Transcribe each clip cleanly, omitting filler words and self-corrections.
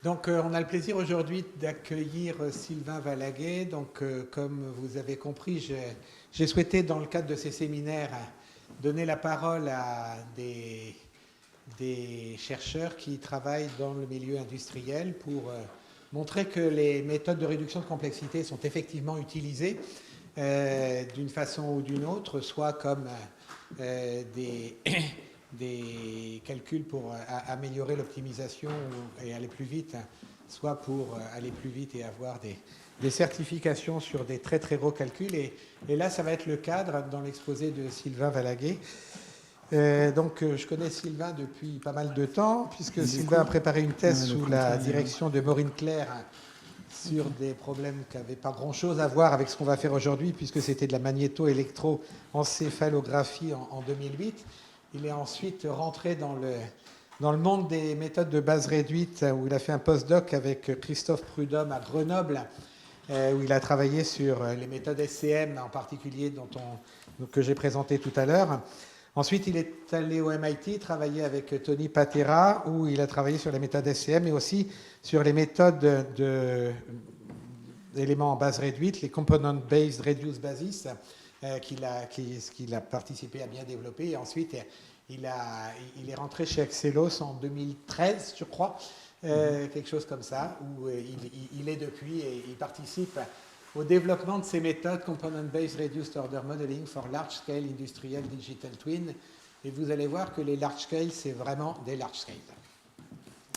Donc, on a le plaisir aujourd'hui d'accueillir Sylvain Valaguet. Donc, comme vous avez compris, j'ai souhaité, dans le cadre de ces séminaires, donner la parole à des chercheurs qui travaillent dans le milieu industriel pour montrer que les méthodes de réduction de complexité sont effectivement utilisées d'une façon ou d'une autre, soit comme des calculs pour améliorer l'optimisation et aller plus vite, soit pour aller plus vite et avoir des certifications sur des très très gros calculs. Et là, ça va être le cadre dans l'exposé de Sylvain Valaguet. Donc, je connais Sylvain depuis pas mal de temps, puisque Sylvain a préparé une thèse sous la direction de Maureen Claire sur des problèmes qui n'avaient pas grand-chose à voir avec ce qu'on va faire aujourd'hui, puisque c'était de la magnéto-électroencéphalographie en 2008. Il est ensuite rentré dans le monde des méthodes de base réduite, où il a fait un post-doc avec Christophe Prudhomme à Grenoble, où il a travaillé sur les méthodes SCM en particulier, que j'ai présenté tout à l'heure. Ensuite, il est allé au MIT travailler avec Tony Patera, où il a travaillé sur les méthodes SCM, mais aussi sur les méthodes d'éléments en base réduite, les Component-Based Reduced Basis, qu'il a participé à bien développer. Et ensuite, il est rentré chez Axelos en 2013, je crois, quelque chose comme ça, où il est depuis et il participe au développement de ces méthodes Component-Based Reduced Order Modeling for Large Scale Industrial Digital Twin. Et vous allez voir que les large scale, c'est vraiment des large scale.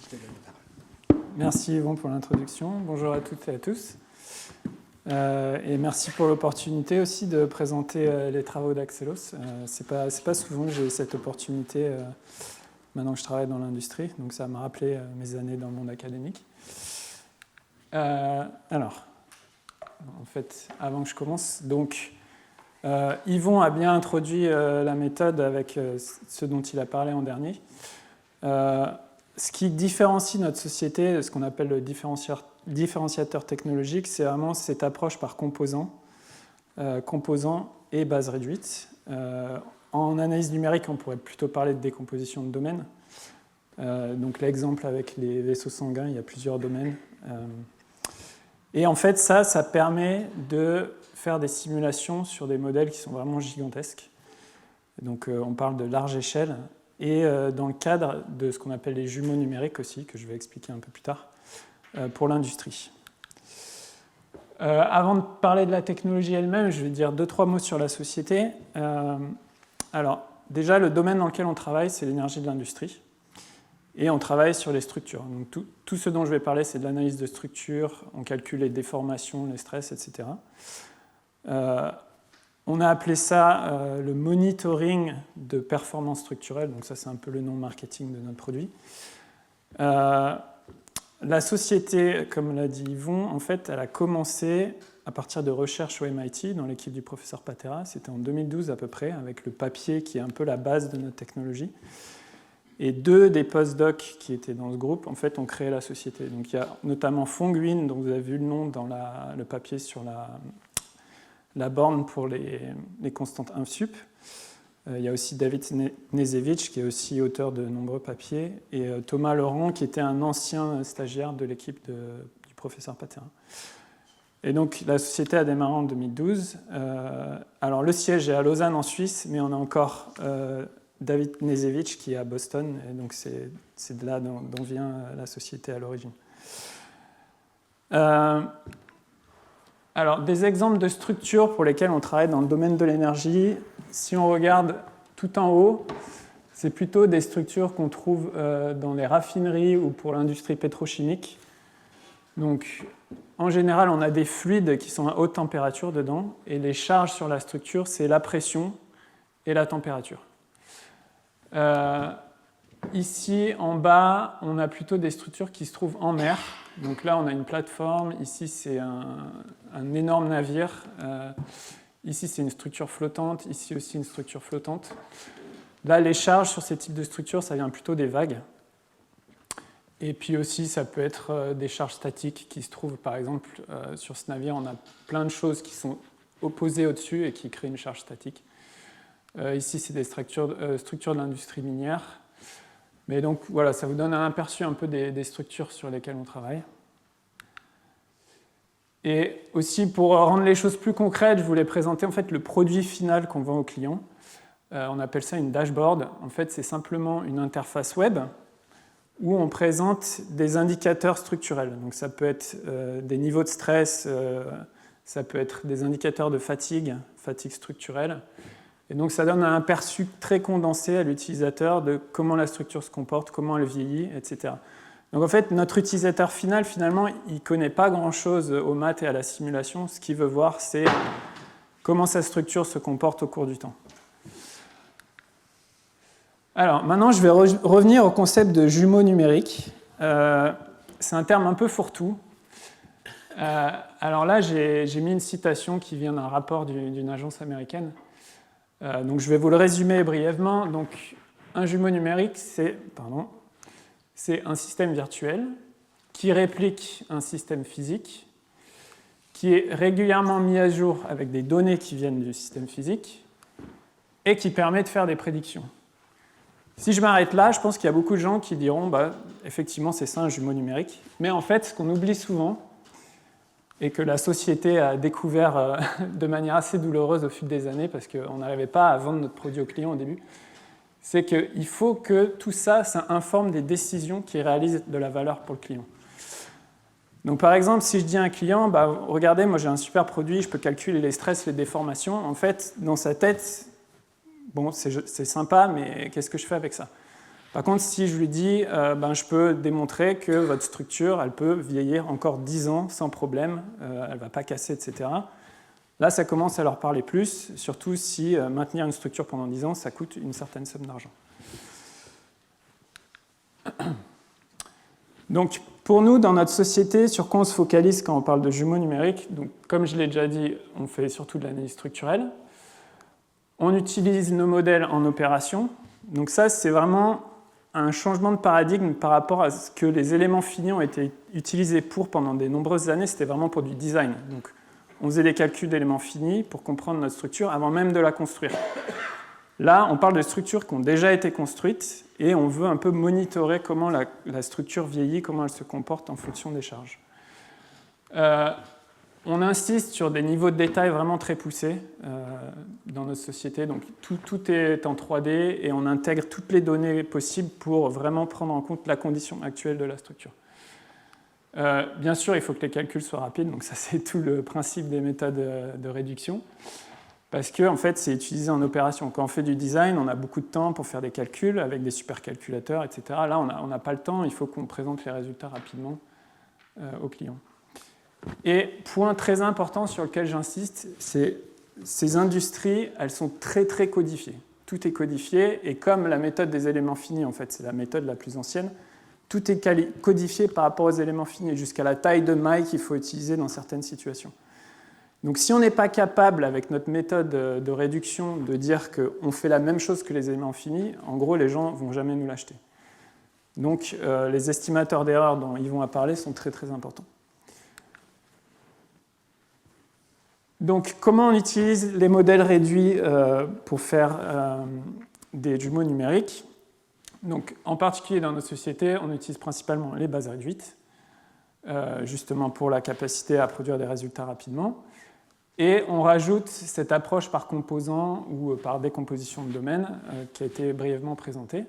Je te donne la parole. Merci Yvon pour l'introduction. Bonjour à toutes et à tous. Et merci pour l'opportunité aussi de présenter les travaux d'Axelos. C'est pas souvent que j'ai cette opportunité maintenant que je travaille dans l'industrie, donc ça m'a rappelé mes années dans le monde académique. Alors, en fait, avant que je commence, donc Yvon a bien introduit la méthode avec ce dont il a parlé en dernier. Ce qui différencie notre société de ce qu'on appelle le différenciateur technologique, c'est vraiment cette approche par composants et base réduite. En analyse numérique, on pourrait plutôt parler de décomposition de domaines. Donc l'exemple avec les vaisseaux sanguins, il y a plusieurs domaines. Et en fait, ça permet de faire des simulations sur des modèles qui sont vraiment gigantesques. Donc on parle de large échelle. Et dans le cadre de ce qu'on appelle les jumeaux numériques aussi, que je vais expliquer un peu plus tard, pour l'industrie. Avant de parler de la technologie elle-même, je vais dire 2-3 mots sur la société. Alors, déjà, le domaine dans lequel on travaille, c'est l'énergie de l'industrie. Et on travaille sur les structures. Donc, tout ce dont je vais parler, c'est de l'analyse de structures, on calcule les déformations, les stress, etc. On a appelé ça le monitoring de performance structurelle, donc ça c'est un peu le nom marketing de notre produit. La société, comme l'a dit Yvon, en fait, elle a commencé à partir de recherches au MIT, dans l'équipe du professeur Patera, c'était en 2012 à peu près, avec le papier qui est un peu la base de notre technologie. Et 2 des post-docs qui étaient dans ce groupe, en fait, ont créé la société. Donc il y a notamment Phong Nguyen, dont vous avez vu le nom dans le papier sur la borne pour les constantes inf-sup. Il y a aussi David Knežević, qui est aussi auteur de nombreux papiers, et Thomas Laurent, qui était un ancien stagiaire de l'équipe du professeur Patera. Et donc, la société a démarré en 2012. Alors, le siège est à Lausanne, en Suisse, mais on a encore David Knežević, qui est à Boston, et donc c'est de là dont vient la société à l'origine. Alors, des exemples de structures pour lesquelles on travaille dans le domaine de l'énergie, si on regarde tout en haut, c'est plutôt des structures qu'on trouve dans les raffineries ou pour l'industrie pétrochimique. Donc, en général, on a des fluides qui sont à haute température dedans, et les charges sur la structure, c'est la pression et la température. Ici, en bas, on a plutôt des structures qui se trouvent en mer. Donc là, on a une plateforme. Ici, c'est un énorme navire. Ici, c'est une structure flottante, ici aussi une structure flottante. Là, les charges sur ces types de structures, ça vient plutôt des vagues. Et puis aussi, ça peut être des charges statiques qui se trouvent, par exemple, sur ce navire, on a plein de choses qui sont opposées au-dessus et qui créent une charge statique. Ici, c'est des structures de l'industrie minière. Mais donc, voilà, ça vous donne un aperçu un peu des structures sur lesquelles on travaille. Et aussi, pour rendre les choses plus concrètes, je voulais présenter en fait, le produit final qu'on vend aux clients. On appelle ça une dashboard. En fait, c'est simplement une interface web où on présente des indicateurs structurels. Donc, ça peut être des niveaux de stress, ça peut être des indicateurs de fatigue structurelle. Et donc, ça donne un aperçu très condensé à l'utilisateur de comment la structure se comporte, comment elle vieillit, etc. Donc en fait, notre utilisateur final, finalement, il ne connaît pas grand-chose aux maths et à la simulation. Ce qu'il veut voir, c'est comment sa structure se comporte au cours du temps. Alors, maintenant, je vais revenir au concept de jumeaux numériques. C'est un terme un peu fourre-tout. Alors là, j'ai mis une citation qui vient d'un rapport d'une agence américaine. Donc je vais vous le résumer brièvement. Donc, un jumeau numérique, c'est un système virtuel qui réplique un système physique, qui est régulièrement mis à jour avec des données qui viennent du système physique et qui permet de faire des prédictions. Si je m'arrête là, je pense qu'il y a beaucoup de gens qui diront effectivement, c'est ça un jumeau numérique. Mais en fait, ce qu'on oublie souvent, et que la société a découvert de manière assez douloureuse au fil des années, parce qu'on n'arrivait pas à vendre notre produit aux clients au début, c'est qu'il faut que tout ça, ça informe des décisions qui réalisent de la valeur pour le client. Donc par exemple, si je dis à un client, regardez, moi j'ai un super produit, je peux calculer les stress, les déformations, en fait, dans sa tête, bon, c'est sympa, mais qu'est-ce que je fais avec ça? Par contre, si je lui dis, je peux démontrer que votre structure, elle peut vieillir encore 10 ans sans problème, elle ne va pas casser, etc. Là, ça commence à leur parler plus, surtout si maintenir une structure pendant 10 ans, ça coûte une certaine somme d'argent. Donc, pour nous, dans notre société, sur quoi on se focalise quand on parle de jumeaux numériques? Donc, comme je l'ai déjà dit, on fait surtout de l'analyse structurelle. On utilise nos modèles en opération. Donc ça, c'est vraiment un changement de paradigme par rapport à ce que les éléments finis ont été utilisés pour pendant de nombreuses années. C'était vraiment pour du design. Donc, on faisait des calculs d'éléments finis pour comprendre notre structure avant même de la construire. Là, on parle de structures qui ont déjà été construites et on veut un peu monitorer comment la structure vieillit, comment elle se comporte en fonction des charges. On insiste sur des niveaux de détail vraiment très poussés dans notre société. Donc, tout est en 3D et on intègre toutes les données possibles pour vraiment prendre en compte la condition actuelle de la structure. Bien sûr, il faut que les calculs soient rapides, donc ça c'est tout le principe des méthodes de réduction, parce que en fait c'est utilisé en opération. Quand on fait du design, on a beaucoup de temps pour faire des calculs avec des supercalculateurs, etc. Là, on n'a pas le temps, il faut qu'on présente les résultats rapidement aux clients. Et point très important sur lequel j'insiste, c'est ces industries, elles sont très très codifiées. Tout est codifié, et comme la méthode des éléments finis, en fait, c'est la méthode la plus ancienne, tout est codifié par rapport aux éléments finis, jusqu'à la taille de maille qu'il faut utiliser dans certaines situations. Donc si on n'est pas capable, avec notre méthode de réduction, de dire qu'on fait la même chose que les éléments finis, en gros, les gens ne vont jamais nous l'acheter. Donc les estimateurs d'erreur dont Yvon a parlé sont très très importants. Donc comment on utilise les modèles réduits pour faire des jumeaux numériques? Donc, en particulier dans notre société, on utilise principalement les bases réduites, justement pour la capacité à produire des résultats rapidement. Et on rajoute cette approche par composant ou par décomposition de domaine qui a été brièvement présentée,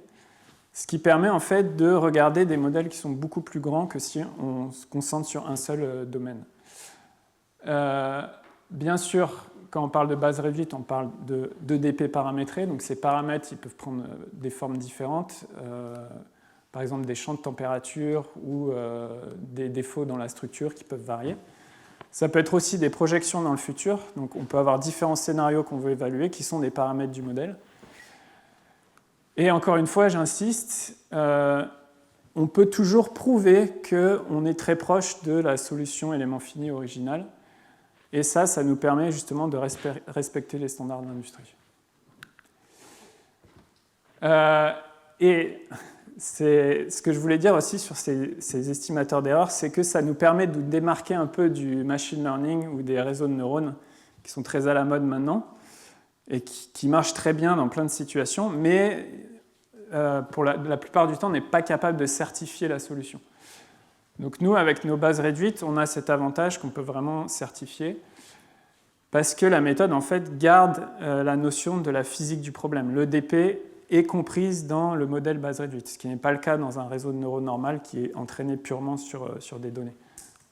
ce qui permet en fait de regarder des modèles qui sont beaucoup plus grands que si on se concentre sur un seul domaine. Bien sûr, quand on parle de base réduite, on parle de 2DP paramétrés. Donc ces paramètres, ils peuvent prendre des formes différentes. Par exemple, des champs de température ou des défauts dans la structure qui peuvent varier. Ça peut être aussi des projections dans le futur. Donc on peut avoir différents scénarios qu'on veut évaluer qui sont des paramètres du modèle. Et encore une fois, j'insiste, on peut toujours prouver qu'on est très proche de la solution élément fini originale. Et ça nous permet justement de respecter les standards de l'industrie. Et ce que je voulais dire aussi sur ces estimateurs d'erreur, c'est que ça nous permet de démarquer un peu du machine learning ou des réseaux de neurones qui sont très à la mode maintenant et qui marchent très bien dans plein de situations, mais pour la plupart du temps, on n'est pas capable de certifier la solution. Donc nous, avec nos bases réduites, on a cet avantage qu'on peut vraiment certifier parce que la méthode, en fait, garde la notion de la physique du problème. L'EDP est comprise dans le modèle base réduite, ce qui n'est pas le cas dans un réseau de neurones normal qui est entraîné purement sur des données,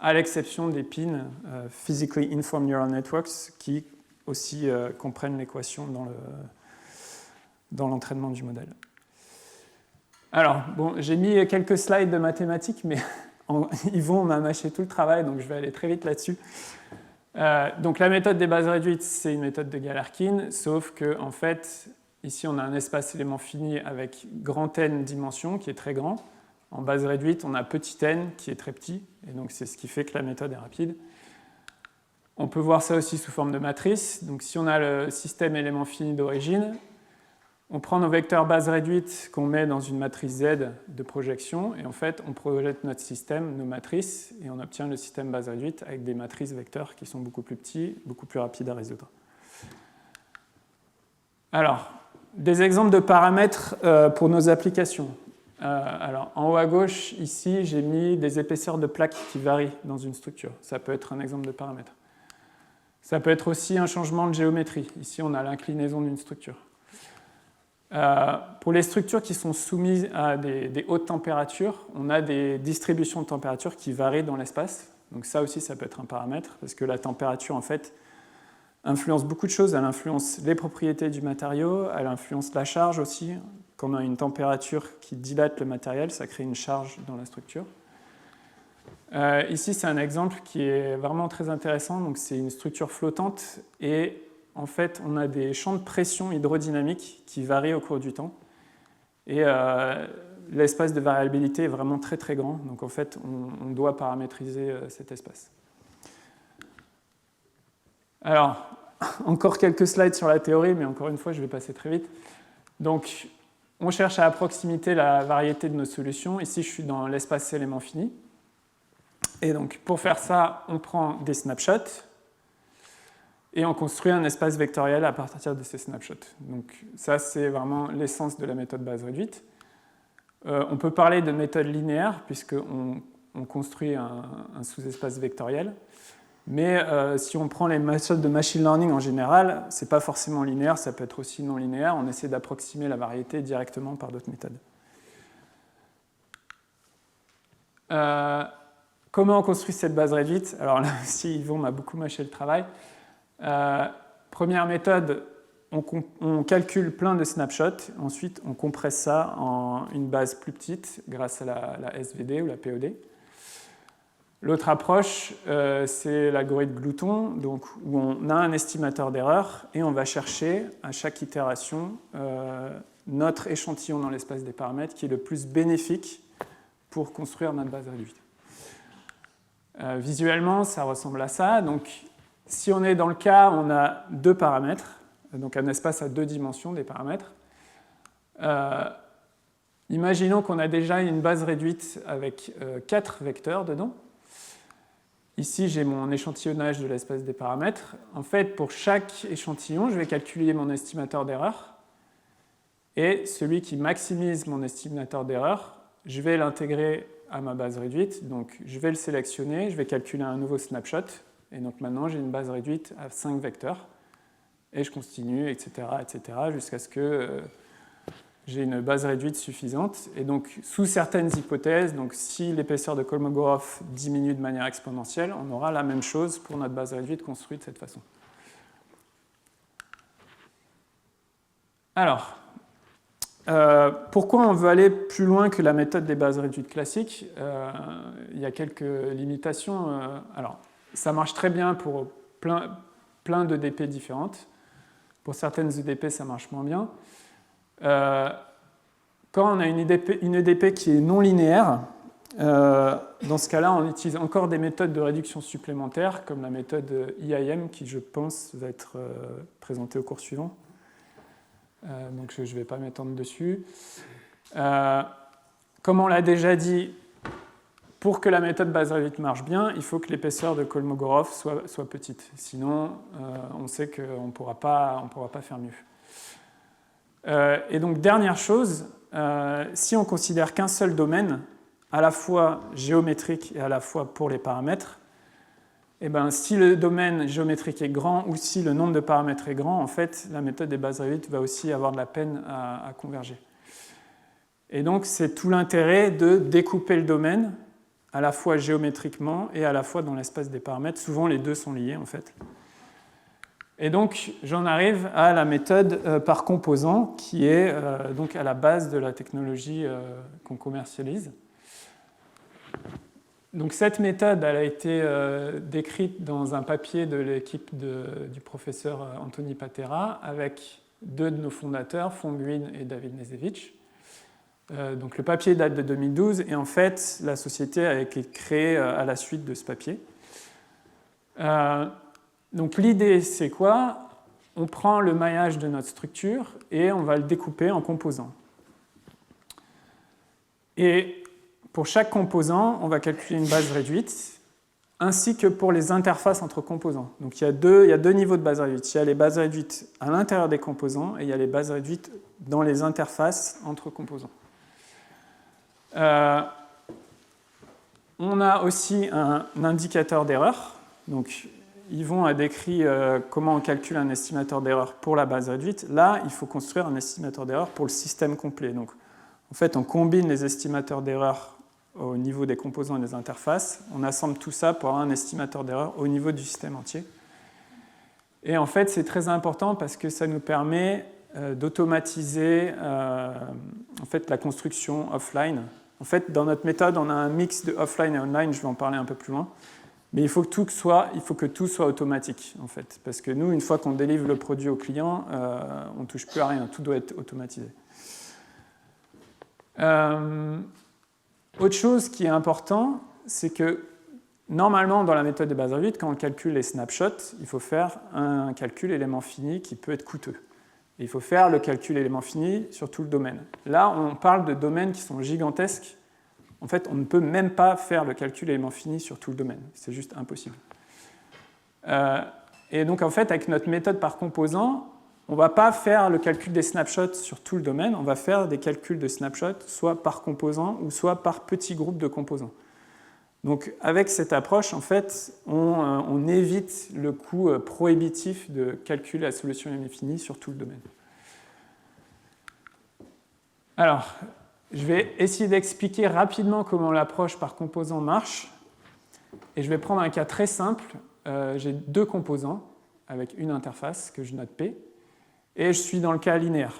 à l'exception des PIN, Physically Informed Neural Networks, qui aussi comprennent l'équation dans l'entraînement du modèle. Alors, bon, j'ai mis quelques slides de mathématiques, mais Yvon m'a mâché tout le travail, donc je vais aller très vite là-dessus. Donc la méthode des bases réduites, c'est une méthode de Galerkin, sauf que, en fait, ici, on a un espace élément fini avec grand N dimensions, qui est très grand. En base réduite, on a petit n, qui est très petit, et donc c'est ce qui fait que la méthode est rapide. On peut voir ça aussi sous forme de matrice. Donc si on a le système élément fini d'origine, on prend nos vecteurs base réduite qu'on met dans une matrice Z de projection, et en fait, on projette notre système, nos matrices, et on obtient le système base réduite avec des matrices vecteurs qui sont beaucoup plus petits, beaucoup plus rapides à résoudre. Alors, des exemples de paramètres pour nos applications. Alors, en haut à gauche, ici, j'ai mis des épaisseurs de plaques qui varient dans une structure. Ça peut être un exemple de paramètre. Ça peut être aussi un changement de géométrie. Ici, on a l'inclinaison d'une structure. Pour les structures qui sont soumises à des hautes températures, on a des distributions de température qui varient dans l'espace. Donc ça aussi, ça peut être un paramètre, parce que la température, en fait, influence beaucoup de choses. Elle influence les propriétés du matériau, elle influence la charge aussi. Quand on a une température qui dilate le matériel, ça crée une charge dans la structure. Ici, c'est un exemple qui est vraiment très intéressant. Donc, c'est une structure flottante et en fait, on a des champs de pression hydrodynamique qui varient au cours du temps. Et l'espace de variabilité est vraiment très très grand. Donc, en fait, on doit paramétriser cet espace. Alors, encore quelques slides sur la théorie, mais encore une fois, je vais passer très vite. Donc, on cherche à approximer la variété de nos solutions. Ici, je suis dans l'espace élément fini. Et donc, pour faire ça, on prend des snapshots et on construit un espace vectoriel à partir de ces snapshots. Donc, ça, c'est vraiment l'essence de la méthode base réduite. On peut parler de méthode linéaire, puisqu'on construit un sous-espace vectoriel. Mais si on prend les méthodes de machine learning en général, ce n'est pas forcément linéaire, ça peut être aussi non linéaire. On essaie d'approximer la variété directement par d'autres méthodes. Comment on construit cette base réduite? Alors là aussi, Yvon m'a beaucoup mâché le travail. Première méthode, on calcule plein de snapshots. Ensuite, on compresse ça en une base plus petite grâce à la SVD ou la POD. L'autre approche, c'est l'algorithme glouton, donc, où on a un estimateur d'erreur et on va chercher à chaque itération notre échantillon dans l'espace des paramètres qui est le plus bénéfique pour construire notre base réduite. Visuellement, ça ressemble à ça. Donc, si on est dans le cas, on a deux paramètres, donc un espace à deux dimensions des paramètres. Imaginons qu'on a déjà une base réduite avec 4 vecteurs dedans. Ici, j'ai mon échantillonnage de l'espace des paramètres. En fait, pour chaque échantillon, je vais calculer mon estimateur d'erreur. Et celui qui maximise mon estimateur d'erreur, je vais l'intégrer à ma base réduite. Donc, je vais le sélectionner, je vais calculer un nouveau snapshot. Et donc, maintenant, j'ai une base réduite à 5 vecteurs. Et je continue, etc., jusqu'à ce que j'ai une base réduite suffisante. Et donc, sous certaines hypothèses, donc si l'épaisseur de Kolmogorov diminue de manière exponentielle, on aura la même chose pour notre base réduite construite de cette façon. Alors, pourquoi on veut aller plus loin que la méthode des bases réduites classiques? Il y a quelques limitations. Alors, ça marche très bien pour plein d'EDP différentes. Pour certaines EDP, ça marche moins bien. Quand on a une EDP qui est non linéaire, Dans ce cas-là, on utilise encore des méthodes de réduction supplémentaires, comme la méthode EIM, qui, je pense, va être présentée au cours suivant. Donc je ne vais pas m'étendre dessus. Comme on l'a déjà dit, pour que la méthode Bazarevich marche bien, il faut que l'épaisseur de Kolmogorov soit petite. Sinon, on sait qu'on ne pourra pas faire mieux. Et donc, dernière chose, si on considère qu'un seul domaine, à la fois géométrique et à la fois pour les paramètres, et ben, si le domaine géométrique est grand ou si le nombre de paramètres est grand, en fait, la méthode des Bazarevich va aussi avoir de la peine à converger. Et donc, c'est tout l'intérêt de découper le domaine, à la fois géométriquement et à la fois dans l'espace des paramètres. Souvent, les deux sont liés, en fait. Et donc, j'en arrive à la méthode par composant, qui est donc à la base de la technologie qu'on commercialise. Donc, cette méthode, elle a été décrite dans un papier de l'équipe du professeur Anthony Patera, avec deux de nos fondateurs, Phong Nguyen et David Knežević. Donc, le papier date de 2012, et en fait, la société a été créée à la suite de ce papier. Donc l'idée, c'est quoi? On prend le maillage de notre structure et on va le découper en composants. Et pour chaque composant, on va calculer une base réduite, ainsi que pour les interfaces entre composants. Donc il y a deux niveaux de base réduite. Il y a les bases réduites à l'intérieur des composants et il y a les bases réduites dans les interfaces entre composants. On a aussi un indicateur d'erreur. Donc Yvon a décrit comment on calcule un estimateur d'erreur pour la base réduite. Là, il faut construire un estimateur d'erreur pour le système complet. Donc, en fait, on combine les estimateurs d'erreur au niveau des composants et des interfaces. On assemble tout ça pour avoir un estimateur d'erreur au niveau du système entier. Et en fait, c'est très important parce que ça nous permet d'automatiser en fait, la construction offline. En fait, dans notre méthode, on a un mix de offline et online. Je vais en parler un peu plus loin. Mais il faut que tout soit automatique, en fait. Parce que nous, une fois qu'on délivre le produit au client, on ne touche plus à rien. Tout doit être automatisé. Autre chose qui est important, c'est que normalement, dans la méthode des bases réduites, quand on calcule les snapshots, il faut faire un calcul élément fini qui peut être coûteux. Et il faut faire le calcul élément fini sur tout le domaine. Là, on parle de domaines qui sont gigantesques. En fait, on ne peut même pas faire le calcul élément fini sur tout le domaine. C'est juste impossible. Et donc, en fait, avec notre méthode par composant, on ne va pas faire le calcul des snapshots sur tout le domaine. On va faire des calculs de snapshots soit par composant ou soit par petits groupes de composants. Donc, avec cette approche, en fait, on évite le coût prohibitif de calculer la solution élément fini sur tout le domaine. Alors, je vais essayer d'expliquer rapidement comment l'approche par composant marche. Et je vais prendre un cas très simple. J'ai deux composants avec une interface que je note P. Et je suis dans le cas linéaire.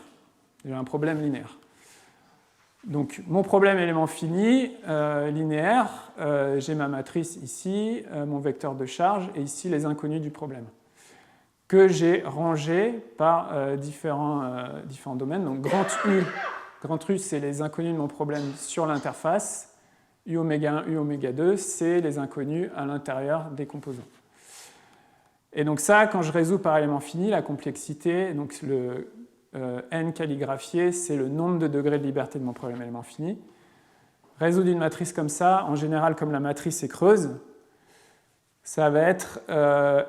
J'ai un problème linéaire. Donc, mon problème élément fini, linéaire, j'ai ma matrice ici, mon vecteur de charge, et ici les inconnus du problème, que j'ai rangés par différents domaines. Donc, Grand U, c'est les inconnus de mon problème sur l'interface. U oméga 1, U oméga 2, c'est les inconnus à l'intérieur des composants. Et donc ça, quand je résous par élément fini, la complexité, donc le n calligraphié, c'est le nombre de degrés de liberté de mon problème élément fini. Résoudre une matrice comme ça, en général, comme la matrice est creuse, ça va être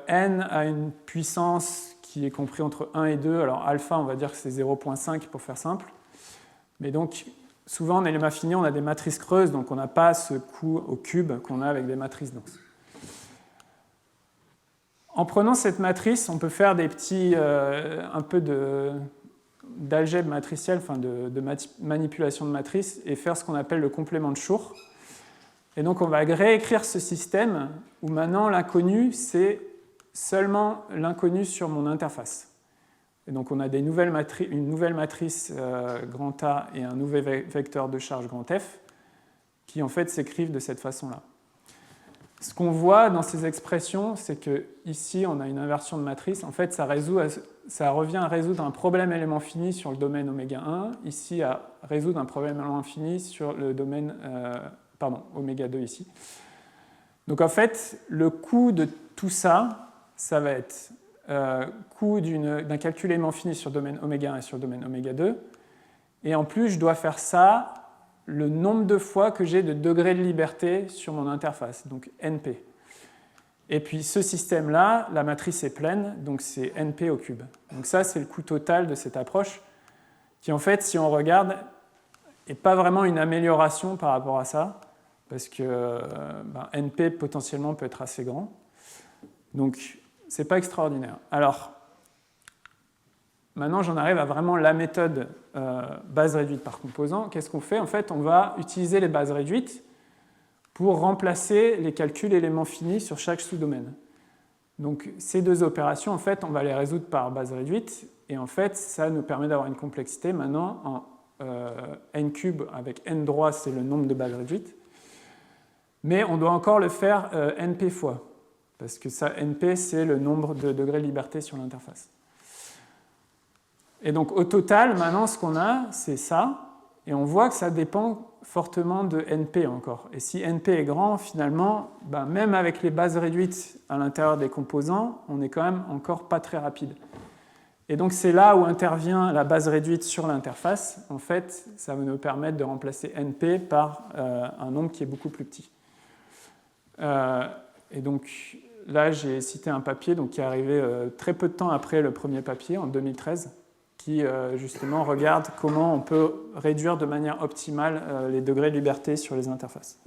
n à une puissance qui est compris entre 1 et 2. Alors alpha, on va dire que c'est 0,5 pour faire simple. Mais donc, souvent, en élément fini, on a des matrices creuses, donc on n'a pas ce coût au cube qu'on a avec des matrices denses. En prenant cette matrice, on peut faire des petits, un peu d'algèbre matricielle, enfin de manipulation de matrice, et faire ce qu'on appelle le complément de Schur. Et donc, on va réécrire ce système où maintenant, l'inconnu, c'est seulement l'inconnu sur mon interface. Et donc, on a une nouvelle matrice grand A et un nouvel vecteur de charge grand F qui, en fait, s'écrivent de cette façon-là. Ce qu'on voit dans ces expressions, c'est qu'ici, on a une inversion de matrice. En fait, ça revient à résoudre un problème élément fini sur le domaine oméga 1, ici à résoudre un problème élément fini sur le domaine pardon, oméga 2 ici. Donc en fait, le coût de tout ça, ça va être coût d'un calcul aimant fini sur domaine oméga 1 et sur domaine oméga 2. Et en plus, je dois faire ça le nombre de fois que j'ai de degrés de liberté sur mon interface, donc NP. Et puis ce système-là, la matrice est pleine, donc c'est NP au cube. Donc ça, c'est le coût total de cette approche, qui en fait, si on regarde, n'est pas vraiment une amélioration par rapport à ça, parce que NP potentiellement peut être assez grand. Donc, ce n'est pas extraordinaire. Alors, maintenant, j'en arrive à vraiment la méthode base réduite par composant. Qu'est-ce qu'on fait? En fait, on va utiliser les bases réduites pour remplacer les calculs éléments finis sur chaque sous-domaine. Donc, ces deux opérations, en fait, on va les résoudre par base réduite, et en fait, ça nous permet d'avoir une complexité maintenant en n cube avec n droit, c'est le nombre de bases réduites. Mais on doit encore le faire np fois, parce que ça, np, c'est le nombre de degrés de liberté sur l'interface. Et donc au total, maintenant, ce qu'on a, c'est ça, et on voit que ça dépend fortement de np encore. Et si np est grand, finalement, même avec les bases réduites à l'intérieur des composants, on n'est quand même encore pas très rapide. Et donc c'est là où intervient la base réduite sur l'interface. En fait, ça va nous permettre de remplacer np par un nombre qui est beaucoup plus petit. Et donc là, j'ai cité un papier qui est arrivé très peu de temps après le premier papier, en 2013, qui justement regarde comment on peut réduire de manière optimale les degrés de liberté sur les interfaces.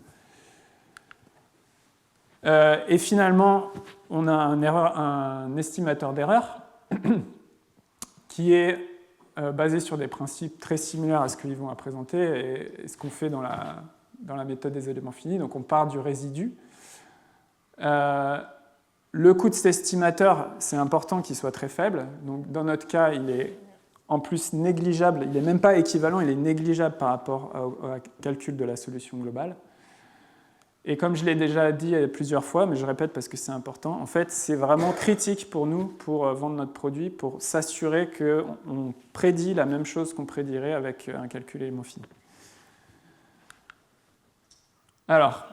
Et finalement, on a un estimateur d'erreur qui est basé sur des principes très similaires à ce que Yvon a présenté et ce qu'on fait dans la méthode des éléments finis. Donc on part du résidu. Le coût de cet estimateur, c'est important qu'il soit très faible. Donc dans notre cas, il est en plus négligeable. Il n'est même pas équivalent, il est négligeable par rapport au calcul de la solution globale. Et comme je l'ai déjà dit plusieurs fois, mais je répète parce que c'est important, en fait, c'est vraiment critique pour nous, pour vendre notre produit, pour s'assurer qu'on prédit la même chose qu'on prédirait avec un calcul élément fini. Alors,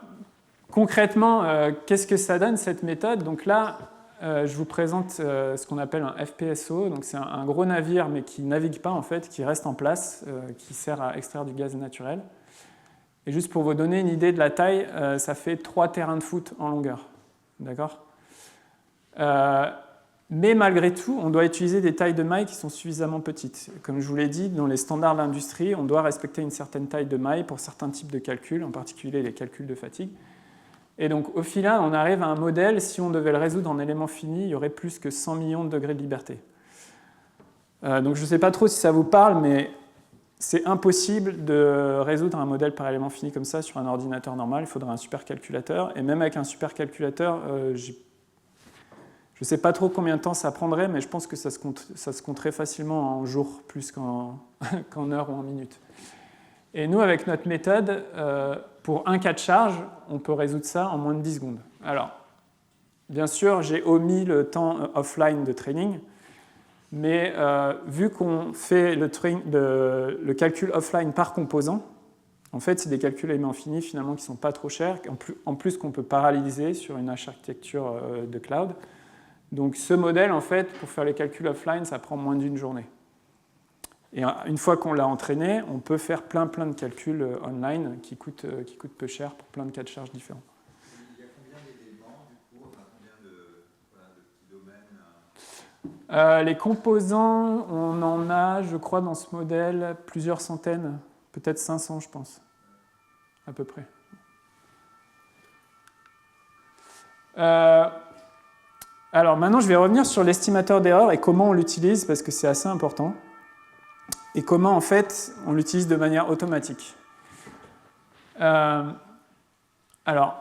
concrètement, qu'est-ce que ça donne, cette méthode? Donc là, je vous présente ce qu'on appelle un FPSO. Donc c'est un gros navire, mais qui ne navigue pas, en fait, qui reste en place, qui sert à extraire du gaz naturel. Et juste pour vous donner une idée de la taille, ça fait 3 terrains de foot en longueur. D'accord ? Mais malgré tout, on doit utiliser des tailles de mailles qui sont suffisamment petites. Comme je vous l'ai dit, dans les standards de l'industrie, on doit respecter une certaine taille de maille pour certains types de calculs, en particulier les calculs de fatigue. Et donc au final, on arrive à un modèle, si on devait le résoudre en éléments finis, il y aurait plus que 100 millions de degrés de liberté. Donc je ne sais pas trop si ça vous parle, mais c'est impossible de résoudre un modèle par élément fini comme ça sur un ordinateur normal. Il faudrait un supercalculateur. Et même avec un supercalculateur, je ne sais pas trop combien de temps ça prendrait, mais je pense que ça se compterait facilement en jours plus qu'en heures ou en minutes. Et nous, avec notre méthode, pour un cas de charge, on peut résoudre ça en moins de 10 secondes. Alors, bien sûr, j'ai omis le temps offline de training, mais vu qu'on fait le calcul offline par composant, en fait, c'est des calculs éléments finis finalement qui ne sont pas trop chers, en plus qu'on peut paralléliser sur une architecture de cloud. Donc ce modèle, en fait, pour faire les calculs offline, ça prend moins d'une journée. Et une fois qu'on l'a entraîné, on peut faire plein de calculs online qui coûtent peu cher pour plein de cas de charge différents. Il y a combien d'éléments, du coup, combien de petits domaines Les composants, on en a, je crois, dans ce modèle, plusieurs centaines, peut-être 500, je pense, à peu près. Alors maintenant, je vais revenir sur l'estimateur d'erreur et comment on l'utilise, parce que c'est assez important. Et comment, en fait, on l'utilise de manière automatique. Alors,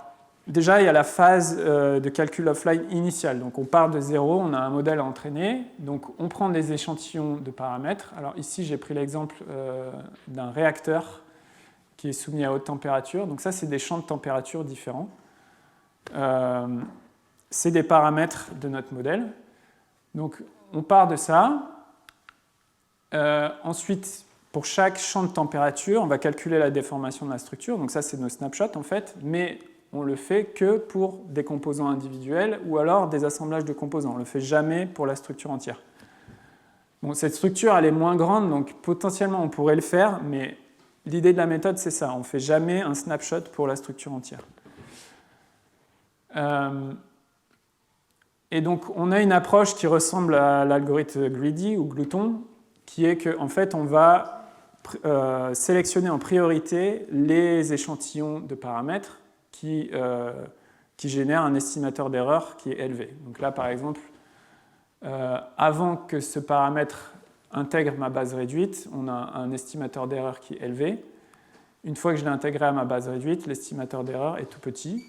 déjà, il y a la phase de calcul offline initiale. Donc, on part de zéro, on a un modèle à entraîner. Donc, on prend des échantillons de paramètres. Alors, ici, j'ai pris l'exemple d'un réacteur qui est soumis à haute température. Donc, ça, c'est des champs de température différents. C'est des paramètres de notre modèle. Donc, on part de ça. Ensuite, pour chaque champ de température, on va calculer la déformation de la structure. Donc ça, c'est nos snapshots, en fait. Mais on le fait que pour des composants individuels ou alors des assemblages de composants. On ne le fait jamais pour la structure entière. Bon, cette structure, elle est moins grande, donc potentiellement, on pourrait le faire, mais l'idée de la méthode, c'est ça. On ne fait jamais un snapshot pour la structure entière. Et donc, on a une approche qui ressemble à l'algorithme Greedy ou Glouton, qui est qu'en fait, on va sélectionner en priorité les échantillons de paramètres qui génèrent un estimateur d'erreur qui est élevé. Donc là, par exemple, avant que ce paramètre intègre ma base réduite, on a un estimateur d'erreur qui est élevé. Une fois que je l'ai intégré à ma base réduite, l'estimateur d'erreur est tout petit.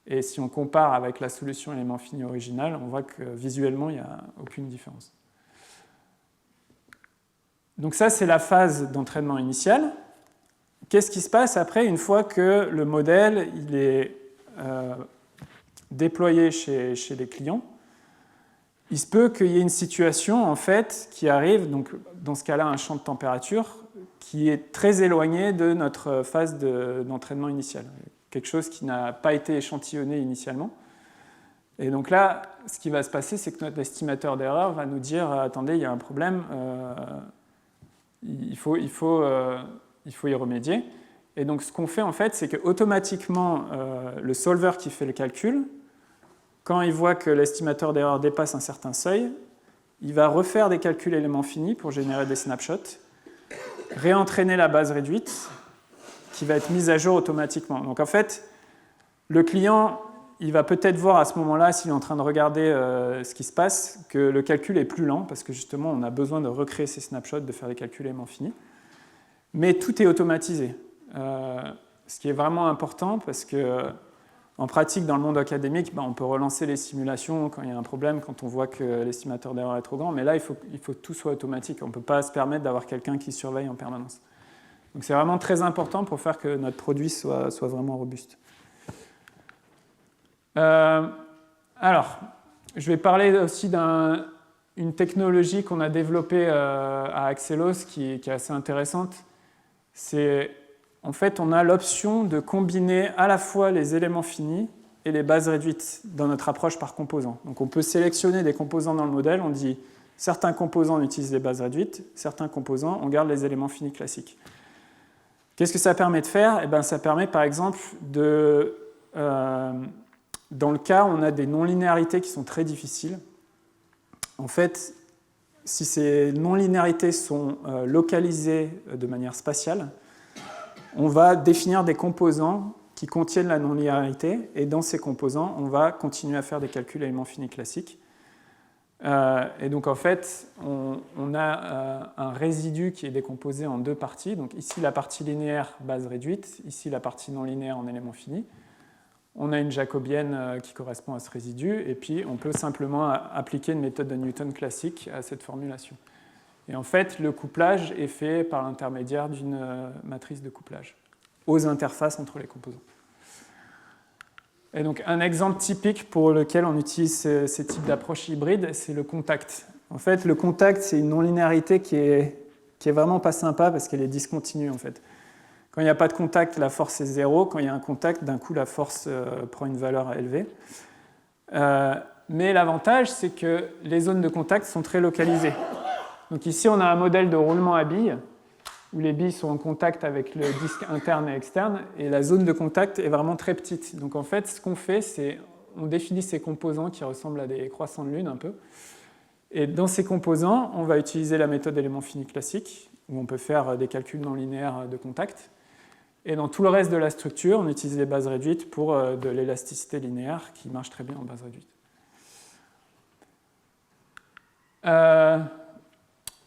Et si on compare avec la solution élément fini originale, on voit que visuellement, il n'y a aucune différence. Donc ça, c'est la phase d'entraînement initial. Qu'est-ce qui se passe après, une fois que le modèle il est déployé chez les clients? Il se peut qu'il y ait une situation en fait, qui arrive, donc, dans ce cas-là, un champ de température, qui est très éloigné de notre phase d'entraînement initial. Quelque chose qui n'a pas été échantillonné initialement. Et donc là, ce qui va se passer, c'est que notre estimateur d'erreur va nous dire « Attendez, il y a un problème, il faut y remédier ». Et donc ce qu'on fait en fait, c'est qu'automatiquement, le solver qui fait le calcul, quand il voit que l'estimateur d'erreur dépasse un certain seuil, il va refaire des calculs éléments finis pour générer des snapshots, réentraîner la base réduite, qui va être mise à jour automatiquement. Donc en fait, le client, il va peut-être voir à ce moment-là, s'il est en train de regarder ce qui se passe, que le calcul est plus lent, parce que justement, on a besoin de recréer ces snapshots, de faire des calculs éléments finis. Mais tout est automatisé. Ce qui est vraiment important, parce que en pratique, dans le monde académique, on peut relancer les simulations quand il y a un problème, quand on voit que l'estimateur d'erreur est trop grand, mais là, il faut que tout soit automatique. On ne peut pas se permettre d'avoir quelqu'un qui surveille en permanence. Donc c'est vraiment très important pour faire que notre produit soit vraiment robuste. Alors, je vais parler aussi d'une technologie qu'on a développée à Axelos qui est assez intéressante. C'est, en fait, on a l'option de combiner à la fois les éléments finis et les bases réduites dans notre approche par composant. Donc on peut sélectionner des composants dans le modèle, on dit certains composants utilisent les bases réduites, certains composants, on garde les éléments finis classiques. Qu'est-ce que ça permet de faire? Eh bien, ça permet par exemple dans le cas où on a des non-linéarités qui sont très difficiles, en fait, si ces non-linéarités sont localisées de manière spatiale, on va définir des composants qui contiennent la non-linéarité, et dans ces composants, on va continuer à faire des calculs éléments finis classiques. Et donc en fait, on a un résidu qui est décomposé en deux parties. Donc ici la partie linéaire base réduite, ici la partie non linéaire en éléments finis. On a une jacobienne qui correspond à ce résidu, et puis on peut simplement appliquer une méthode de Newton classique à cette formulation. Et en fait, le couplage est fait par l'intermédiaire d'une matrice de couplage aux interfaces entre les composants. Et donc, un exemple typique pour lequel on utilise ces types d'approches hybrides, c'est le contact. En fait, le contact, c'est une non-linéarité qui est vraiment pas sympa parce qu'elle est discontinue, en fait. Quand il n'y a pas de contact, la force est 0. Quand il y a un contact, d'un coup, la force prend une valeur élevée. Mais l'avantage, c'est que les zones de contact sont très localisées. Donc ici, on a un modèle de roulement à billes, où les billes sont en contact avec le disque interne et externe, et la zone de contact est vraiment très petite. Donc en fait, ce qu'on fait, c'est on définit ces composants qui ressemblent à des croissants de lune un peu. Et dans ces composants, on va utiliser la méthode élément fini classique, où on peut faire des calculs non linéaires de contact. Et dans tout le reste de la structure, on utilise les bases réduites pour de l'élasticité linéaire qui marche très bien en base réduite.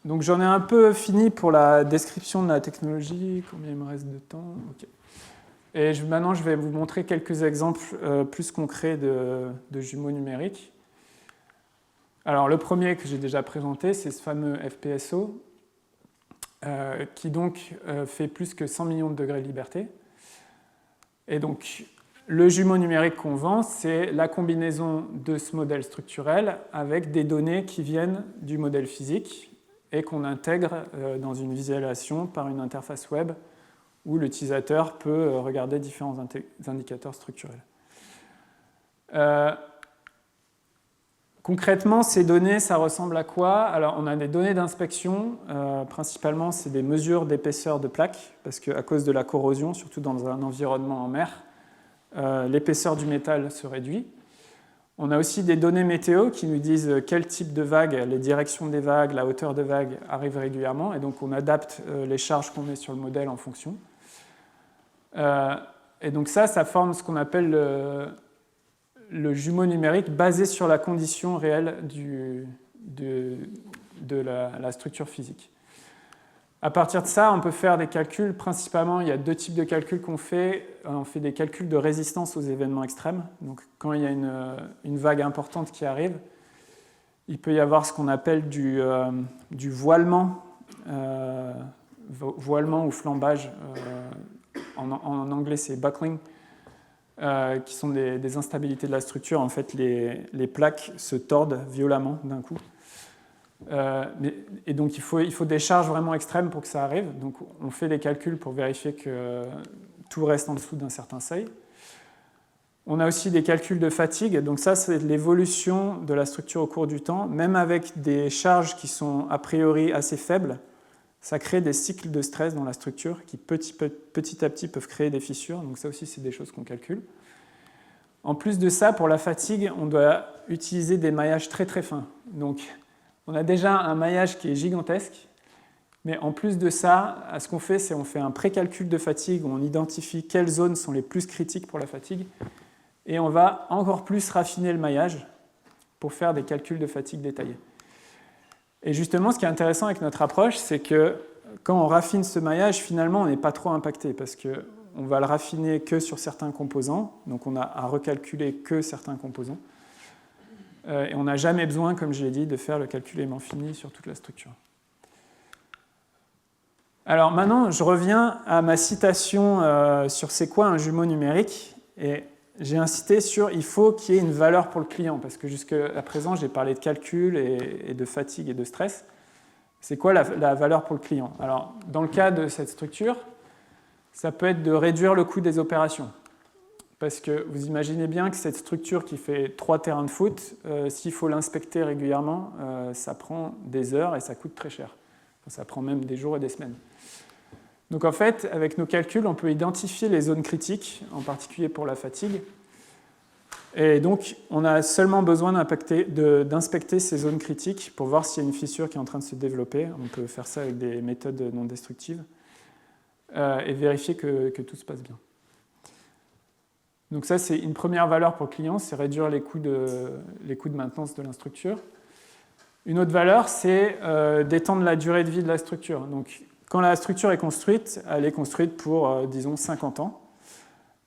Donc j'en ai un peu fini pour la description de la technologie. Combien il me reste de temps? Okay. Et maintenant, je vais vous montrer quelques exemples plus concrets de jumeaux numériques. Alors le premier que j'ai déjà présenté, c'est ce fameux FPSO, qui donc fait plus que 100 millions de degrés de liberté. Et donc le jumeau numérique qu'on vend, c'est la combinaison de ce modèle structurel avec des données qui viennent du modèle physique. et qu'on intègre dans une visualisation par une interface web où l'utilisateur peut regarder différents indicateurs structurels. Concrètement, ces données, ça ressemble à quoi? Alors, on a des données d'inspection. Principalement, c'est des mesures d'épaisseur de plaques, parce qu'à cause de la corrosion, surtout dans un environnement en mer, l'épaisseur du métal se réduit. On a aussi des données météo qui nous disent quel type de vagues, les directions des vagues, la hauteur de vagues arrivent régulièrement, et donc on adapte les charges qu'on met sur le modèle en fonction. Et donc ça forme ce qu'on appelle le jumeau numérique basé sur la condition réelle de la structure physique. À partir de ça, on peut faire des calculs. Principalement, il y a deux types de calculs qu'on fait. On fait des calculs de résistance aux événements extrêmes. Donc, quand il y a une vague importante qui arrive, il peut y avoir ce qu'on appelle du voilement, voilement ou flambage. En anglais, c'est buckling, qui sont des instabilités de la structure. En fait, les plaques se tordent violemment d'un coup. Et donc, il faut des charges vraiment extrêmes pour que ça arrive. Donc, on fait des calculs pour vérifier que tout reste en dessous d'un certain seuil. On a aussi des calculs de fatigue. Donc, ça, c'est l'évolution de la structure au cours du temps. Même avec des charges qui sont a priori assez faibles, ça crée des cycles de stress dans la structure qui, petit à petit, peuvent créer des fissures. Donc, ça aussi, c'est des choses qu'on calcule. En plus de ça, pour la fatigue, on doit utiliser des maillages très, très fins. Donc, on a déjà un maillage qui est gigantesque, mais en plus de ça, ce qu'on fait, c'est qu'on fait un pré-calcul de fatigue où on identifie quelles zones sont les plus critiques pour la fatigue, et on va encore plus raffiner le maillage pour faire des calculs de fatigue détaillés. Et justement, ce qui est intéressant avec notre approche, c'est que quand on raffine ce maillage, finalement, on n'est pas trop impacté, parce qu'on va le raffiner que sur certains composants, donc on a à recalculer que certains composants. Et on n'a jamais besoin, comme je l'ai dit, de faire le calcul élément fini sur toute la structure. Alors maintenant, je reviens à ma citation sur c'est quoi un jumeau numérique. Et j'ai insisté sur il faut qu'il y ait une valeur pour le client, parce que jusqu'à présent, j'ai parlé de calcul et de fatigue et de stress. C'est quoi la valeur pour le client? Alors, dans le cas de cette structure, ça peut être de réduire le coût des opérations. Parce que vous imaginez bien que cette structure qui fait 3 terrains de foot, s'il faut l'inspecter régulièrement, ça prend des heures et ça coûte très cher. Enfin, ça prend même des jours et des semaines. Donc en fait, avec nos calculs, on peut identifier les zones critiques, en particulier pour la fatigue. Et donc, on a seulement besoin d'inspecter ces zones critiques pour voir s'il y a une fissure qui est en train de se développer. On peut faire ça avec des méthodes non destructives et vérifier que tout se passe bien. Donc ça, c'est une première valeur pour le client, c'est réduire les coûts de maintenance de la structure. Une autre valeur, c'est d'étendre la durée de vie de la structure. Donc, quand la structure est construite, elle est construite pour, disons, 50 ans.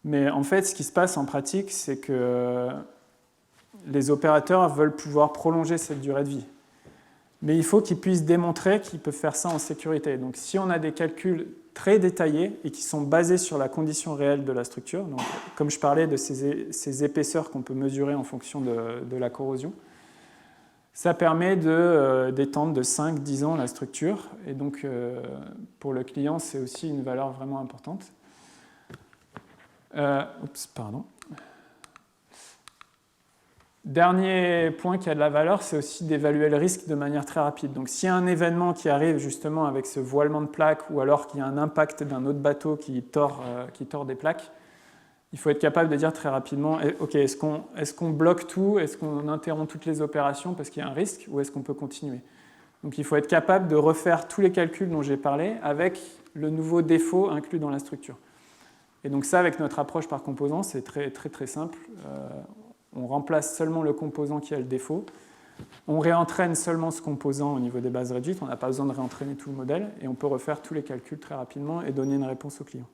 Mais en fait, ce qui se passe en pratique, c'est que les opérateurs veulent pouvoir prolonger cette durée de vie. Mais il faut qu'ils puissent démontrer qu'ils peuvent faire ça en sécurité. Donc, si on a des calculs très détaillés et qui sont basés sur la condition réelle de la structure, donc, comme je parlais de ces épaisseurs qu'on peut mesurer en fonction de la corrosion, ça permet d'étendre de 5-10 ans la structure. Et donc, pour le client, c'est aussi une valeur vraiment importante. Pardon. Dernier point qui a de la valeur, c'est aussi d'évaluer le risque de manière très rapide. Donc s'il y a un événement qui arrive justement avec ce voilement de plaques ou alors qu'il y a un impact d'un autre bateau qui tord des plaques, il faut être capable de dire très rapidement ok, est-ce qu'on bloque tout, est-ce qu'on interrompt toutes les opérations parce qu'il y a un risque ou est-ce qu'on peut continuer? Donc il faut être capable de refaire tous les calculs dont j'ai parlé avec le nouveau défaut inclus dans la structure. Et donc ça, avec notre approche par composant, c'est très, très, très simple. On remplace seulement le composant qui a le défaut. On réentraîne seulement ce composant au niveau des bases réduites. On n'a pas besoin de réentraîner tout le modèle. Et on peut refaire tous les calculs très rapidement et donner une réponse au client.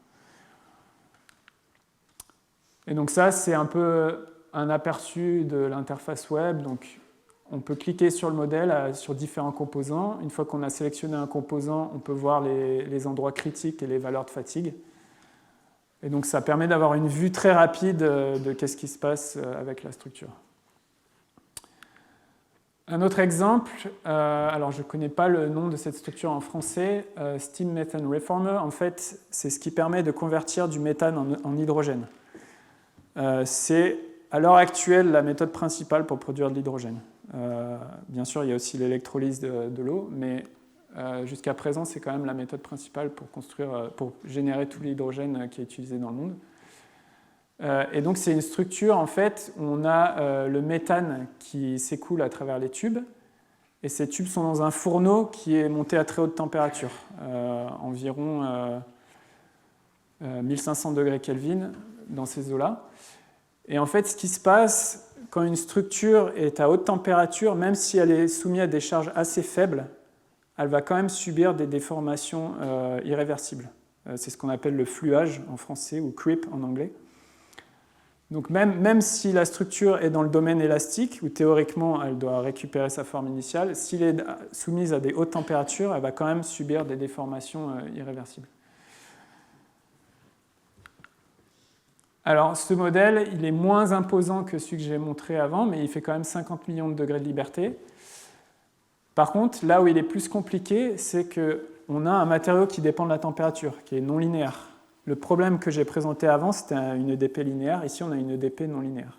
Et donc ça, c'est un peu un aperçu de l'interface web. Donc, on peut cliquer sur le modèle, sur différents composants. Une fois qu'on a sélectionné un composant, on peut voir les endroits critiques et les valeurs de fatigue. Et donc ça permet d'avoir une vue très rapide de qu'est-ce qui se passe avec la structure. Un autre exemple, alors je ne connais pas le nom de cette structure en français, Steam Methane Reformer, en fait, c'est ce qui permet de convertir du méthane en hydrogène. C'est à l'heure actuelle la méthode principale pour produire de l'hydrogène. Bien sûr, il y a aussi l'électrolyse de l'eau, mais jusqu'à présent, c'est quand même la méthode principale pour générer tout l'hydrogène qui est utilisé dans le monde. Et donc c'est une structure en fait où on a le méthane qui s'écoule à travers les tubes, et ces tubes sont dans un fourneau qui est monté à très haute température, environ 1500 degrés Kelvin dans ces eaux-là. Et en fait ce qui se passe quand une structure est à haute température, même si elle est soumise à des charges assez faibles, elle va quand même subir des déformations irréversibles. C'est ce qu'on appelle le fluage en français ou creep en anglais. Donc même si la structure est dans le domaine élastique, où théoriquement elle doit récupérer sa forme initiale, s'il est soumise à des hautes températures, elle va quand même subir des déformations irréversibles. Alors ce modèle, il est moins imposant que celui que j'ai montré avant, mais il fait quand même 50 millions de degrés de liberté. Par contre, là où il est plus compliqué, c'est qu'on a un matériau qui dépend de la température, qui est non linéaire. Le problème que j'ai présenté avant, c'était une EDP linéaire. Ici, on a une EDP non linéaire.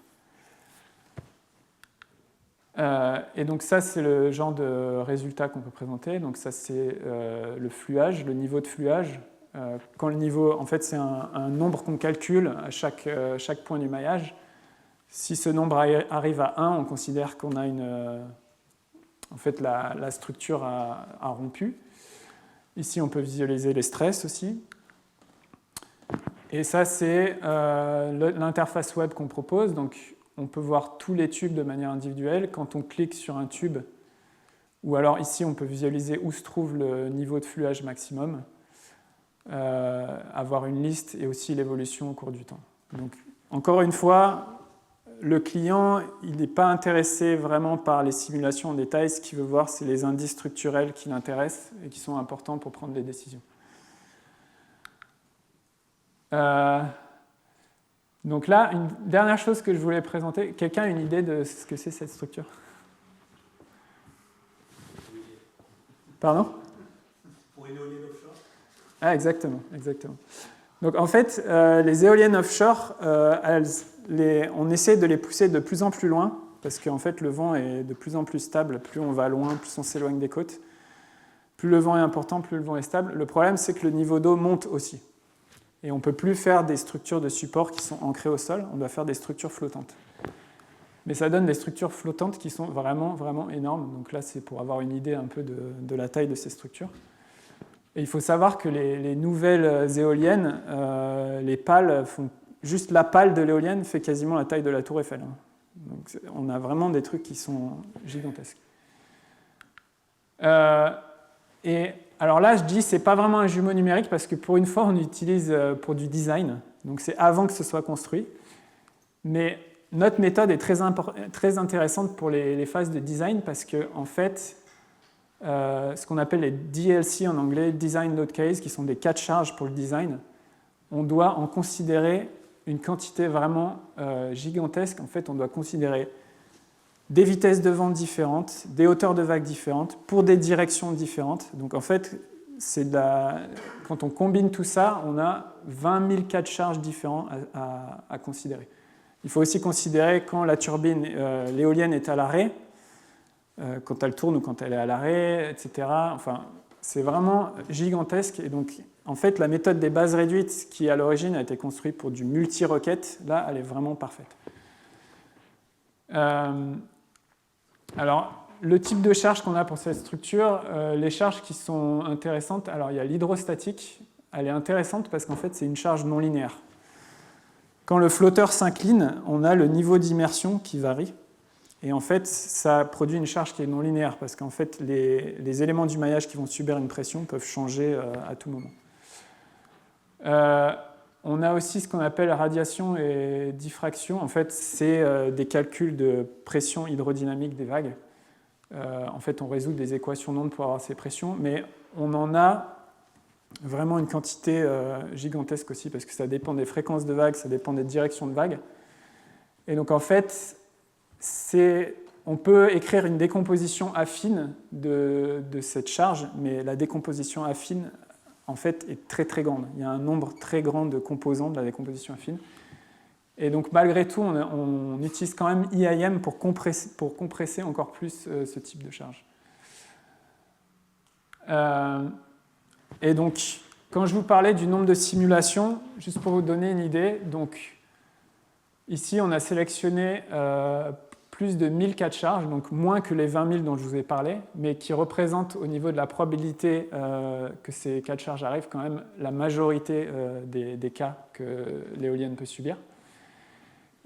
Et donc ça, c'est le genre de résultat qu'on peut présenter. Donc ça, c'est le fluage, le niveau de fluage. Quand le niveau, en fait, c'est un nombre qu'on calcule à chaque point du maillage. Si ce nombre arrive à 1, on considère qu'on a en fait, la structure a rompu. Ici, on peut visualiser les stress aussi. Et ça, c'est l'interface web qu'on propose. Donc, on peut voir tous les tubes de manière individuelle. Quand on clique sur un tube, ou alors ici, on peut visualiser où se trouve le niveau de fluage maximum, avoir une liste et aussi l'évolution au cours du temps. Donc, encore une fois, le client, il n'est pas intéressé vraiment par les simulations en détail. Ce qu'il veut voir, c'est les indices structurels qui l'intéressent et qui sont importants pour prendre des décisions. Donc là, une dernière chose que je voulais présenter. Quelqu'un a une idée de ce que c'est cette structure? Pardon? Pour une éolienne offshore? Ah, exactement. Donc en fait, les éoliennes offshore, on essaie de les pousser de plus en plus loin, parce qu'en fait, le vent est de plus en plus stable. Plus on va loin, plus on s'éloigne des côtes. Plus le vent est important, plus le vent est stable. Le problème, c'est que le niveau d'eau monte aussi. Et on ne peut plus faire des structures de support qui sont ancrées au sol, on doit faire des structures flottantes. Mais ça donne des structures flottantes qui sont vraiment, vraiment énormes. Donc là, c'est pour avoir une idée un peu de la taille de ces structures. Et il faut savoir que les nouvelles éoliennes, les pales juste la pale de l'éolienne fait quasiment la taille de la tour Eiffel. Donc on a vraiment des trucs qui sont gigantesques. Et alors là, je dis c'est pas vraiment un jumeau numérique parce que pour une fois, on utilise pour du design. Donc c'est avant que ce soit construit. Mais notre méthode est très intéressante pour les phases de design parce que en fait, ce qu'on appelle les DLC en anglais, Design Load Case, qui sont des cas de charge pour le design, on doit en considérer une quantité vraiment gigantesque. En fait, on doit considérer des vitesses de vent différentes, des hauteurs de vagues différentes, pour des directions différentes. Donc en fait, quand on combine tout ça, on a 20 000 cas de charge différents à considérer. Il faut aussi considérer quand la turbine, l'éolienne est à l'arrêt, quand elle tourne ou quand elle est à l'arrêt, etc. Enfin, c'est vraiment gigantesque. Et donc, en fait, la méthode des bases réduites, qui à l'origine a été construite pour du multi-requête, là, elle est vraiment parfaite. Alors, le type de charge qu'on a pour cette structure, les charges qui sont intéressantes, alors il y a l'hydrostatique, elle est intéressante parce qu'en fait, c'est une charge non linéaire. Quand le flotteur s'incline, on a le niveau d'immersion qui varie. Et en fait, ça produit une charge qui est non linéaire parce qu'en fait, les éléments du maillage qui vont subir une pression peuvent changer à tout moment. On a aussi ce qu'on appelle radiation et diffraction. En fait, c'est des calculs de pression hydrodynamique des vagues. En fait, on résout des équations d'onde pour avoir ces pressions, mais on en a vraiment une quantité gigantesque aussi parce que ça dépend des fréquences de vagues, ça dépend des directions de vagues. Et donc, en fait, c'est on peut écrire une décomposition affine de cette charge, mais la décomposition affine, en fait, est très très grande. Il y a un nombre très grand de composants de la décomposition affine. Et donc, malgré tout, on utilise quand même IAM pour compresser encore plus ce type de charge. Et donc, quand je vous parlais du nombre de simulations, juste pour vous donner une idée, donc, ici, on a sélectionné plus de 1000 cas de charge, donc moins que les 20 000 dont je vous ai parlé, mais qui représentent au niveau de la probabilité que ces cas de charge arrivent quand même la majorité des cas que l'éolienne peut subir.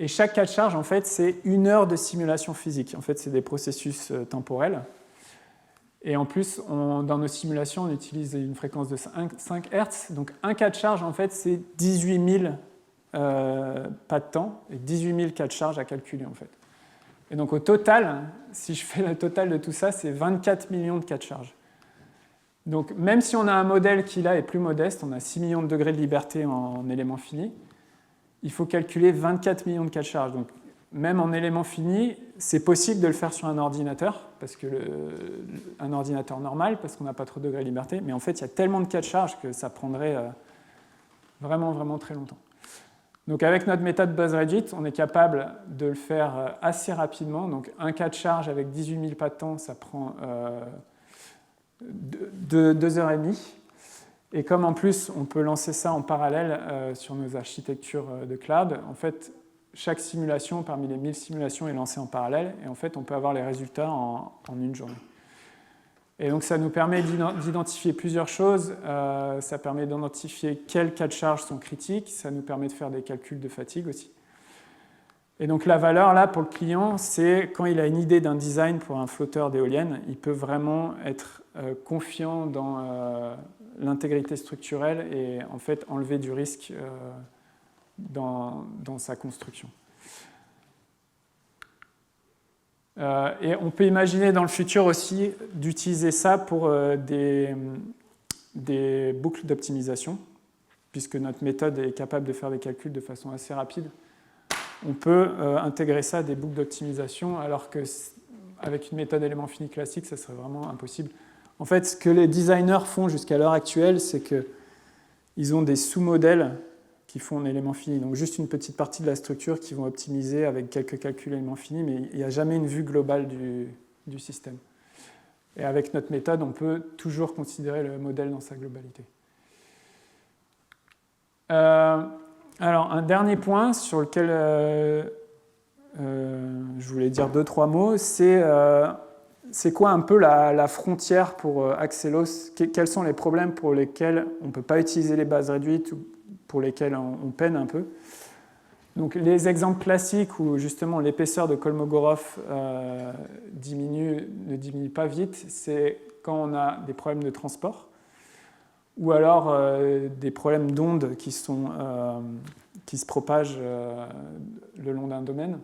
Et chaque cas de charge, en fait, c'est 1 heure de simulation physique. En fait, c'est des processus temporels. Et en plus, dans nos simulations, on utilise une fréquence de 5 Hz. Donc, un cas de charge, en fait, c'est 18 000 pas de temps et 18 000 cas de charge à calculer, en fait. Et donc, au total, si je fais le total de tout ça, c'est 24 millions de cas de charge. Donc, même si on a un modèle qui, là, est plus modeste, on a 6 millions de degrés de liberté en éléments finis, il faut calculer 24 millions de cas de charge. Donc, même en éléments finis, c'est possible de le faire sur un ordinateur, parce que un ordinateur normal, parce qu'on n'a pas trop de degrés de liberté, mais en fait, il y a tellement de cas de charge que ça prendrait vraiment, vraiment très longtemps. Donc, avec notre méthode buzz réduite, on est capable de le faire assez rapidement. Donc, un cas de charge avec 18 000 pas de temps, ça prend 2 heures et demie. Et comme en plus, on peut lancer ça en parallèle sur nos architectures de cloud, en fait, chaque simulation, parmi les 1000 simulations, est lancée en parallèle. Et en fait, on peut avoir les résultats en une journée. Et donc, ça nous permet d'identifier plusieurs choses. Ça permet d'identifier quels cas de charge sont critiques. Ça nous permet de faire des calculs de fatigue aussi. Et donc, la valeur, là, pour le client, c'est quand il a une idée d'un design pour un flotteur d'éolienne, il peut vraiment être confiant dans l'intégrité structurelle et en fait enlever du risque dans sa construction. Et on peut imaginer dans le futur aussi d'utiliser ça pour des boucles d'optimisation, puisque notre méthode est capable de faire des calculs de façon assez rapide. On peut intégrer ça à des boucles d'optimisation, alors qu'avec une méthode élément fini classique, ça serait vraiment impossible. En fait, ce que les designers font jusqu'à l'heure actuelle, c'est qu'ils ont des sous-modèles qui font en éléments finis. Donc juste une petite partie de la structure qui vont optimiser avec quelques calculs éléments finis, mais il n'y a jamais une vue globale du système. Et avec notre méthode, on peut toujours considérer le modèle dans sa globalité. Alors, un dernier point sur lequel je voulais dire 2-3 mots, c'est quoi un peu la frontière pour Axelos? Quels sont les problèmes pour lesquels on ne peut pas utiliser les bases réduites ou pour lesquels on peine un peu? Donc, les exemples classiques où justement l'épaisseur de Kolmogorov ne diminue pas vite, c'est quand on a des problèmes de transport ou alors des problèmes d'ondes qui se propagent le long d'un domaine.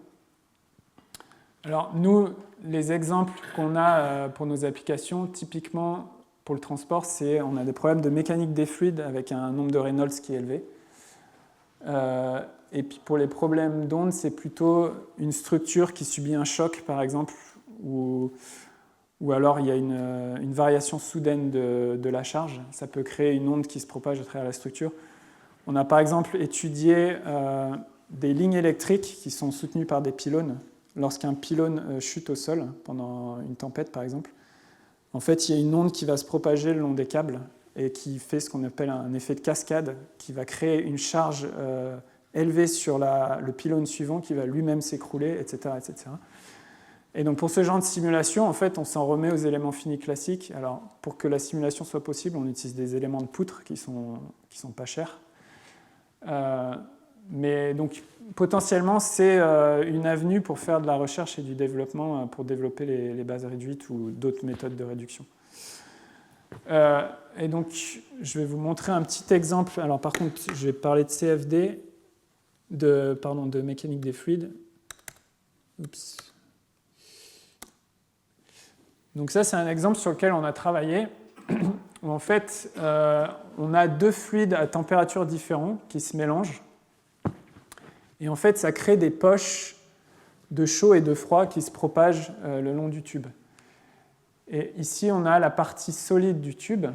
Alors nous, les exemples qu'on a pour nos applications, typiquement pour le transport, on a des problèmes de mécanique des fluides avec un nombre de Reynolds qui est élevé. Et puis pour les problèmes d'ondes, c'est plutôt une structure qui subit un choc, par exemple, ou alors il y a une variation soudaine de la charge. Ça peut créer une onde qui se propage à travers la structure. On a par exemple étudié des lignes électriques qui sont soutenues par des pylônes. Lorsqu'un pylône chute au sol pendant une tempête, par exemple, en fait, il y a une onde qui va se propager le long des câbles et qui fait ce qu'on appelle un effet de cascade, qui va créer une charge élevée sur le pylône suivant qui va lui-même s'écrouler, etc., etc. Et donc, pour ce genre de simulation, en fait, on s'en remet aux éléments finis classiques. Alors, pour que la simulation soit possible, on utilise des éléments de poutre qui sont pas chers. Mais donc, potentiellement, c'est une avenue pour faire de la recherche et du développement pour développer les bases réduites ou d'autres méthodes de réduction. Et donc, je vais vous montrer un petit exemple. Alors, par contre, je vais parler de CFD, de mécanique des fluides. Oups. Donc ça, c'est un exemple sur lequel on a travaillé. Où en fait, on a deux fluides à température différente qui se mélangent. Et en fait, ça crée des poches de chaud et de froid qui se propagent le long du tube. Et ici, on a la partie solide du tube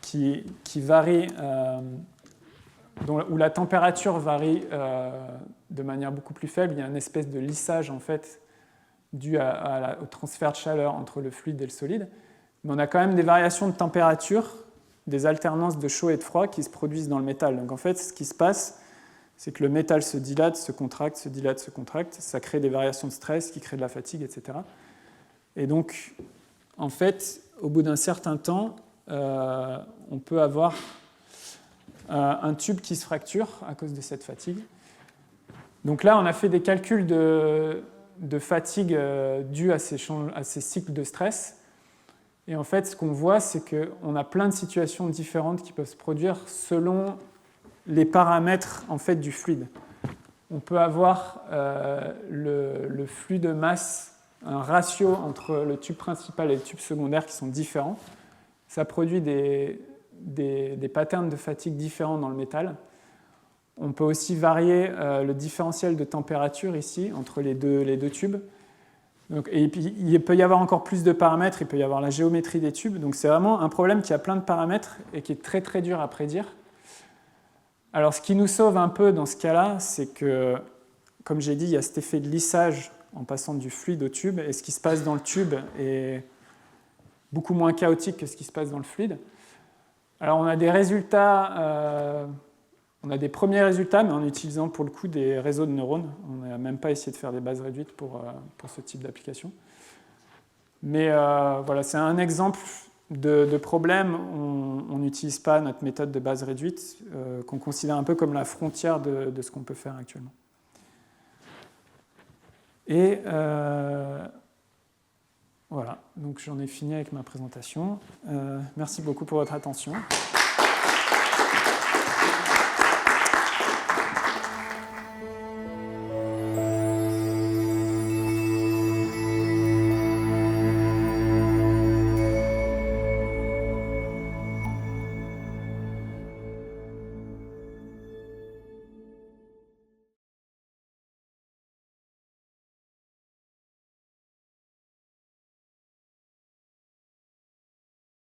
qui varie, où la température varie de manière beaucoup plus faible. Il y a une espèce de lissage en fait, dû au transfert de chaleur entre le fluide et le solide. Mais on a quand même des variations de température, des alternances de chaud et de froid qui se produisent dans le métal. Donc en fait, ce qui se passe, c'est que le métal se dilate, se contracte, se dilate, se contracte. Ça crée des variations de stress qui créent de la fatigue, etc. Et donc, en fait, au bout d'un certain temps, on peut avoir un tube qui se fracture à cause de cette fatigue. Donc là, on a fait des calculs de fatigue dus à ces cycles de stress. Et en fait, ce qu'on voit, c'est qu'on a plein de situations différentes qui peuvent se produire selon les paramètres en fait, du fluide. On peut avoir le flux de masse, un ratio entre le tube principal et le tube secondaire qui sont différents. Ça produit des patterns de fatigue différents dans le métal. On peut aussi varier le différentiel de température ici entre les deux tubes. Donc, et puis, il peut y avoir encore plus de paramètres, il peut y avoir la géométrie des tubes. Donc c'est vraiment un problème qui a plein de paramètres et qui est très très dur à prédire. Alors ce qui nous sauve un peu dans ce cas-là, c'est que, comme j'ai dit, il y a cet effet de lissage en passant du fluide au tube, et ce qui se passe dans le tube est beaucoup moins chaotique que ce qui se passe dans le fluide. Alors on a des résultats, on a des premiers résultats, mais en utilisant pour le coup des réseaux de neurones. On n'a même pas essayé de faire des bases réduites pour ce type d'application. Mais voilà, c'est un exemple de problème. On n'utilise pas notre méthode de base réduite, qu'on considère un peu comme la frontière de ce qu'on peut faire actuellement. Et voilà, donc j'en ai fini avec ma présentation. Merci beaucoup pour votre attention.